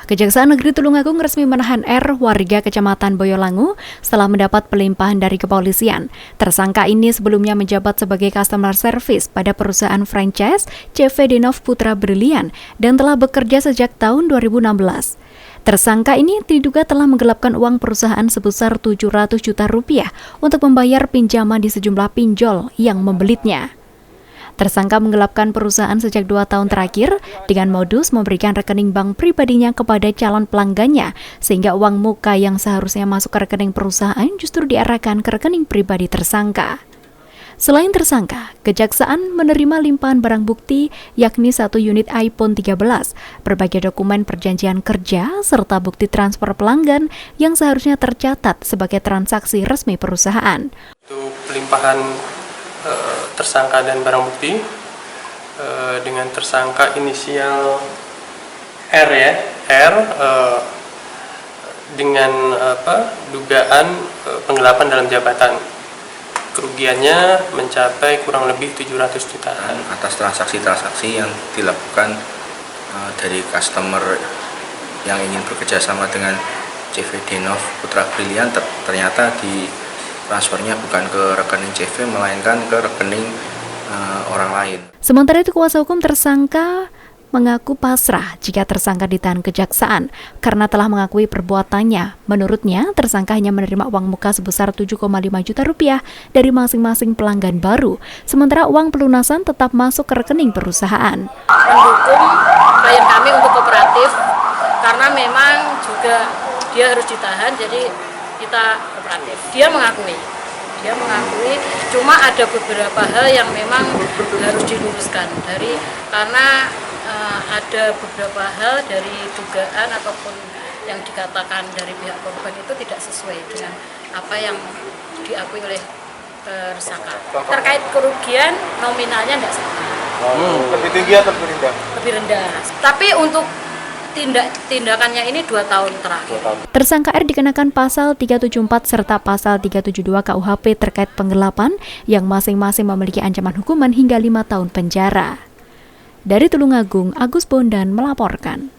Kejaksaan Negeri Tulungagung resmi menahan R, warga Kecamatan Boyolangu, setelah mendapat pelimpahan dari kepolisian. Tersangka ini sebelumnya menjabat sebagai customer service pada perusahaan franchise CV Denov Putra Brilian dan telah bekerja sejak tahun 2016. Tersangka ini diduga telah menggelapkan uang perusahaan sebesar 700 juta rupiah untuk membayar pinjaman di sejumlah pinjol yang membelitnya. Tersangka menggelapkan perusahaan sejak 2 tahun terakhir dengan modus memberikan rekening bank pribadinya kepada calon pelanggannya, sehingga uang muka yang seharusnya masuk ke rekening perusahaan justru diarahkan ke rekening pribadi tersangka. Selain tersangka, Kejaksaan menerima limpahan barang bukti yakni 1 unit iPhone 13, berbagai dokumen perjanjian kerja, serta bukti transfer pelanggan yang seharusnya tercatat sebagai transaksi resmi perusahaan. Untuk pelimpahan tersangka dan barang bukti dengan tersangka inisial R dengan dugaan penggelapan dalam jabatan. Kerugiannya mencapai kurang lebih 700 jutaan. Atas transaksi-transaksi yang dilakukan dari customer yang ingin bekerja sama dengan CV Denov Putra Brilian, ternyata di transfernya bukan ke rekening CV, melainkan ke rekening orang lain. Sementara itu, kuasa hukum tersangka mengaku pasrah jika tersangka ditahan Kejaksaan karena telah mengakui perbuatannya. Menurutnya, tersangka hanya menerima uang muka sebesar 7,5 juta rupiah dari masing-masing pelanggan baru, sementara uang pelunasan tetap masuk ke rekening perusahaan. Mendukung klien kami untuk kooperatif karena memang juga dia harus ditahan, jadi kita kooperatif. Dia mengakui, cuma ada beberapa hal yang memang harus diluruskan karena ada beberapa hal dari dugaan ataupun yang dikatakan dari pihak korban itu tidak sesuai dengan apa yang diakui oleh tersangka. Terkait kerugian nominalnya tidak sama. Lebih tinggi atau lebih rendah? Lebih rendah. Tapi untuk tindakannya ini 2 tahun terakhir. Tersangka R dikenakan pasal 374 serta pasal 372 KUHP terkait penggelapan yang masing-masing memiliki ancaman hukuman hingga 5 tahun penjara. Dari Tulungagung, Agus Bondan melaporkan.